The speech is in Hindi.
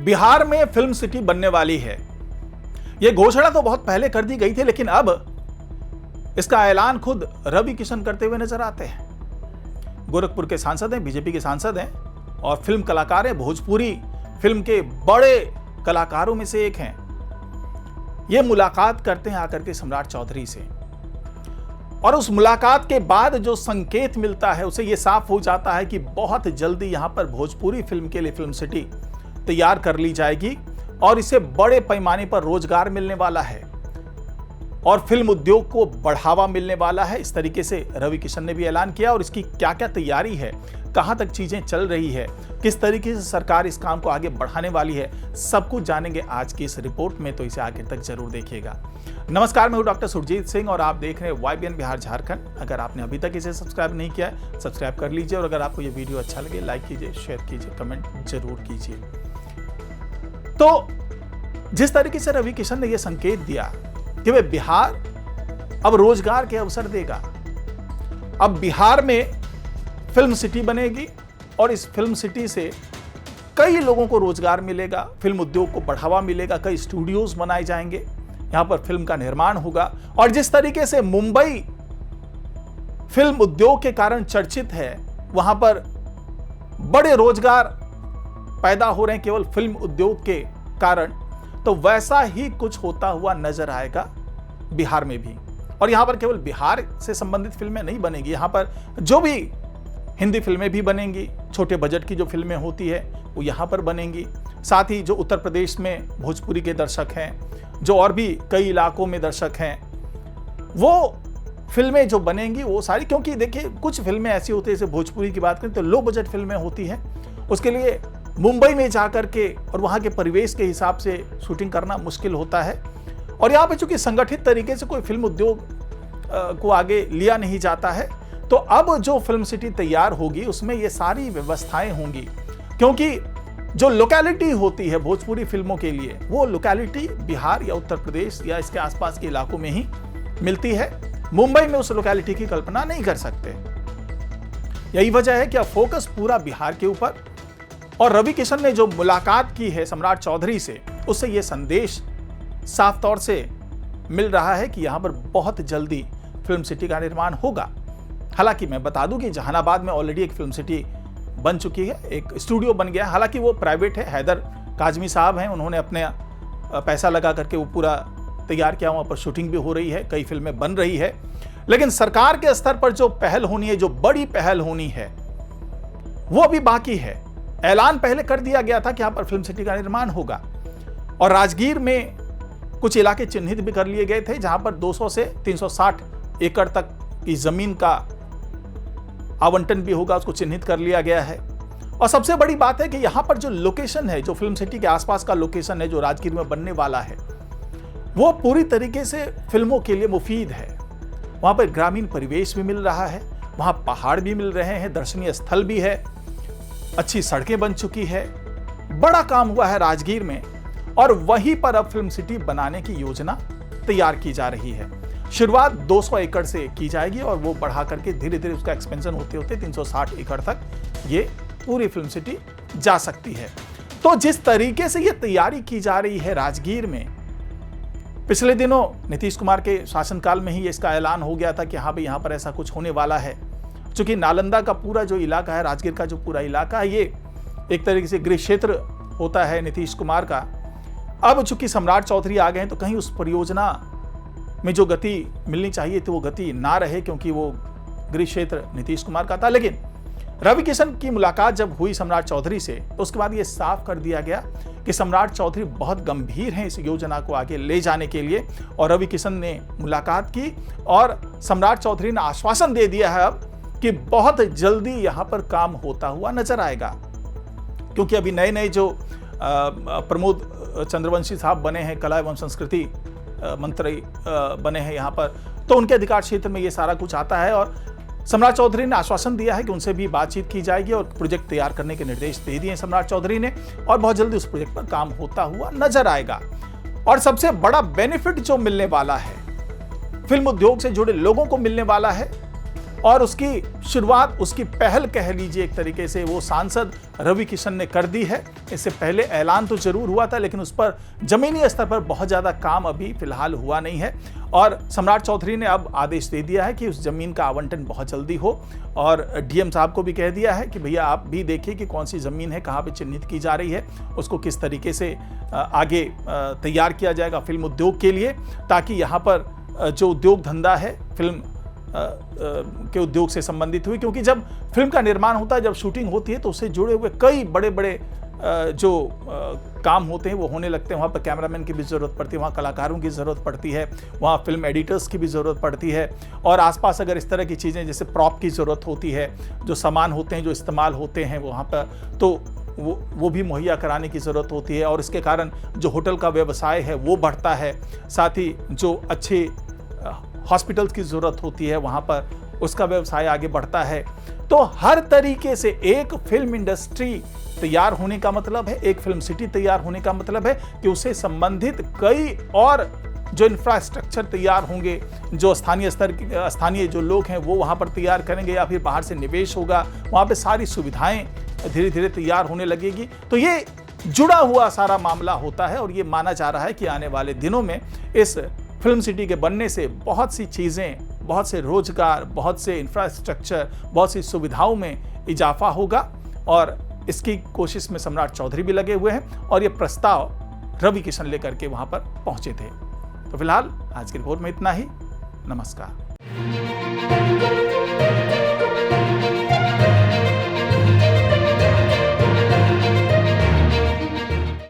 बिहार में फिल्म सिटी बनने वाली है। यह घोषणा तो बहुत पहले कर दी गई थी, लेकिन अब इसका ऐलान खुद रवि किशन करते हुए नजर आते हैं। गोरखपुर के सांसद हैं, बीजेपी के सांसद हैं और फिल्म कलाकार हैं, भोजपुरी फिल्म के बड़े कलाकारों में से एक हैं। ये मुलाकात करते हैं आकर के सम्राट चौधरी से, और उस मुलाकात के बाद जो संकेत मिलता है उसे ये साफ हो जाता है कि बहुत जल्दी यहां पर भोजपुरी फिल्म के लिए फिल्म सिटी तैयार कर ली जाएगी और इसे बड़े पैमाने पर रोजगार मिलने वाला है और फिल्म उद्योग को बढ़ावा मिलने वाला है। इस तरीके से रवि किशन ने भी ऐलान किया, और इसकी क्या क्या तैयारी है, कहां तक चीजें चल रही है, किस तरीके से सरकार इस काम को आगे बढ़ाने वाली है, सब कुछ जानेंगे आज की इस रिपोर्ट में, तो इसे आखिर तक जरूर देखिएगा। नमस्कार, मैं हूं डॉक्टर सुरजीत सिंह और आप देख रहे हैं YBN बिहार झारखंड। अगर आपने अभी तक इसे सब्सक्राइब नहीं किया है, सब्सक्राइब कर लीजिए, और अगर आपको ये वीडियो अच्छा लगे लाइक कीजिए, शेयर कीजिए, कमेंट जरूर कीजिए। तो जिस तरीके से रवि किशन ने यह संकेत दिया कि वे बिहार अब रोजगार के अवसर देगा, अब बिहार में फिल्म सिटी बनेगी और इस फिल्म सिटी से कई लोगों को रोजगार मिलेगा, फिल्म उद्योग को बढ़ावा मिलेगा, कई स्टूडियोज बनाए जाएंगे, यहां पर फिल्म का निर्माण होगा। और जिस तरीके से मुंबई फिल्म उद्योग के कारण चर्चित है, वहां पर बड़े रोजगार पैदा हो रहे हैं केवल फिल्म उद्योग के कारण, तो वैसा ही कुछ होता हुआ नजर आएगा बिहार में भी। और यहां पर केवल बिहार से संबंधित फिल्में नहीं बनेगी, यहां पर जो भी हिंदी फिल्में भी बनेंगी, छोटे बजट की जो फिल्में होती है वो यहां पर बनेंगी। साथ ही जो उत्तर प्रदेश में भोजपुरी के दर्शक हैं, जो और भी कई इलाकों में दर्शक हैं, वो फिल्में जो बनेंगी वो सारी, क्योंकि देखिए कुछ फिल्में ऐसी होती है, जैसे भोजपुरी की बात करें तो लो बजट फिल्में होती हैं, उसके लिए मुंबई में जाकर के और वहां के परिवेश के हिसाब से शूटिंग करना मुश्किल होता है। और यहाँ पे चूंकि संगठित तरीके से कोई फिल्म उद्योग को आगे लिया नहीं जाता है, तो अब जो फिल्म सिटी तैयार होगी उसमें ये सारी व्यवस्थाएं होंगी, क्योंकि जो लोकेलिटी होती है भोजपुरी फिल्मों के लिए, वो लोकेलिटी बिहार या उत्तर प्रदेश या इसके आसपास के इलाकों में ही मिलती है। मुंबई में उस लोकेलिटी की कल्पना नहीं कर सकते। यही वजह है कि अब फोकस पूरा बिहार के ऊपर, और रवि किशन ने जो मुलाकात की है सम्राट चौधरी से, उससे यह संदेश साफ तौर से मिल रहा है कि यहां पर बहुत जल्दी फिल्म सिटी का निर्माण होगा। हालांकि मैं बता दूं कि जहानाबाद में ऑलरेडी एक फिल्म सिटी बन चुकी है, एक स्टूडियो बन गया, हालांकि वो प्राइवेट है, हैदर काजमी साहब हैं, उन्होंने अपने पैसा लगा करके वो पूरा तैयार किया, वहां पर शूटिंग भी हो रही है, कई फिल्में बन रही है। लेकिन सरकार के स्तर पर जो पहल होनी है, जो बड़ी पहल होनी है, वो अभी बाकी है। ऐलान पहले कर दिया गया था कि यहां पर फिल्म सिटी का निर्माण होगा, और राजगीर में कुछ इलाके चिन्हित भी कर लिए गए थे जहां पर 200 से 360 एकड़ तक की जमीन का आवंटन भी होगा, उसको चिन्हित कर लिया गया है। और सबसे बड़ी बात है कि यहां पर जो लोकेशन है, जो फिल्म सिटी के आसपास का लोकेशन है, जो राजगीर में बनने वाला है, वो पूरी तरीके से फिल्मों के लिए मुफीद है। वहां पर ग्रामीण परिवेश भी मिल रहा है, वहां पहाड़ भी मिल रहे हैं, दर्शनीय स्थल भी है, अच्छी सड़कें बन चुकी है, बड़ा काम हुआ है राजगीर में, और वहीं पर अब फिल्म सिटी बनाने की योजना तैयार की जा रही है। शुरुआत 200 एकड़ से की जाएगी और वो बढ़ा करके धीरे धीरे उसका एक्सपेंशन होते होते 360 एकड़ तक ये पूरी फिल्म सिटी जा सकती है। तो जिस तरीके से ये तैयारी की जा रही है राजगीर में, पिछले दिनों नीतीश कुमार के शासनकाल में ही इसका ऐलान हो गया था कि हाँ भाई यहाँ पर ऐसा कुछ होने वाला है। चूंकि नालंदा का पूरा जो इलाका है, राजगीर का जो पूरा इलाका है, ये एक तरीके से गृह क्षेत्र होता है नीतीश कुमार का। अब चूंकि सम्राट चौधरी आ गए हैं, तो कहीं उस परियोजना में जो गति मिलनी चाहिए थी वो गति ना रहे, क्योंकि वो गृह क्षेत्र नीतीश कुमार का था। लेकिन रवि किशन की मुलाकात जब हुई सम्राट चौधरी से, तो उसके बाद ये साफ कर दिया गया कि सम्राट चौधरी बहुत गंभीर हैं इस योजना को आगे ले जाने के लिए। और रवि किशन ने मुलाकात की और सम्राट चौधरी ने आश्वासन दे दिया है अब कि बहुत जल्दी यहां पर काम होता हुआ नजर आएगा, क्योंकि अभी नए नए जो प्रमोद चंद्रवंशी साहब बने हैं, कला एवं संस्कृति मंत्री बने हैं यहाँ पर, तो उनके अधिकार क्षेत्र में ये सारा कुछ आता है। और सम्राट चौधरी ने आश्वासन दिया है कि उनसे भी बातचीत की जाएगी और प्रोजेक्ट तैयार करने के निर्देश दे दिए सम्राट चौधरी ने, और बहुत जल्दी उस प्रोजेक्ट पर काम होता हुआ नजर आएगा। और सबसे बड़ा बेनिफिट जो मिलने वाला है, फिल्म उद्योग से जुड़े लोगों को मिलने वाला है, और उसकी शुरुआत, उसकी पहल कह लीजिए एक तरीके से, वो सांसद रवि किशन ने कर दी है। इससे पहले ऐलान तो जरूर हुआ था, लेकिन उस पर जमीनी स्तर पर बहुत ज़्यादा काम अभी फिलहाल हुआ नहीं है। और सम्राट चौधरी ने अब आदेश दे दिया है कि उस जमीन का आवंटन बहुत जल्दी हो, और डीएम साहब को भी कह दिया है कि भैया आप भी देखिए कि कौन सी ज़मीन है, कहाँ पे चिन्हित की जा रही है, उसको किस तरीके से आगे तैयार किया जाएगा फिल्म उद्योग के लिए, ताकि यहाँ पर जो उद्योग धंधा है फिल्म के उद्योग से संबंधित हुई। क्योंकि जब फिल्म का निर्माण होता है, जब शूटिंग होती है, तो उससे जुड़े हुए कई बड़े बड़े जो काम होते हैं वो होने लगते हैं। वहाँ पर कैमरामैन की भी ज़रूरत पड़ती है, वहाँ कलाकारों की ज़रूरत पड़ती है, वहाँ फिल्म एडिटर्स की भी ज़रूरत पड़ती है, और आसपास अगर इस तरह की चीज़ें जैसे प्रॉप की ज़रूरत होती है, जो सामान होते हैं जो इस्तेमाल होते हैं वहाँ पर, तो वो भी मुहैया कराने की ज़रूरत होती है। और इसके कारण जो होटल का व्यवसाय है वो बढ़ता है, साथ ही जो अच्छे हॉस्पिटल्स की ज़रूरत होती है वहाँ पर उसका व्यवसाय आगे बढ़ता है। तो हर तरीके से एक फिल्म इंडस्ट्री तैयार होने का मतलब है, एक फिल्म सिटी तैयार होने का मतलब है कि उससे संबंधित कई और जो इंफ्रास्ट्रक्चर तैयार होंगे, जो स्थानीय जो लोग हैं वो वहाँ पर तैयार करेंगे, या फिर बाहर से निवेश होगा, वहाँ पे सारी सुविधाएं धीरे धीरे तैयार होने लगेगी। तो ये जुड़ा हुआ सारा मामला होता है, और ये माना जा रहा है कि आने वाले दिनों में इस फिल्म सिटी के बनने से बहुत सी चीज़ें, बहुत से रोजगार, बहुत से इंफ्रास्ट्रक्चर, बहुत सी सुविधाओं में इजाफा होगा, और इसकी कोशिश में सम्राट चौधरी भी लगे हुए हैं, और ये प्रस्ताव रवि किशन लेकर के वहां पर पहुंचे थे। तो फिलहाल आज की रिपोर्ट में इतना ही। नमस्कार।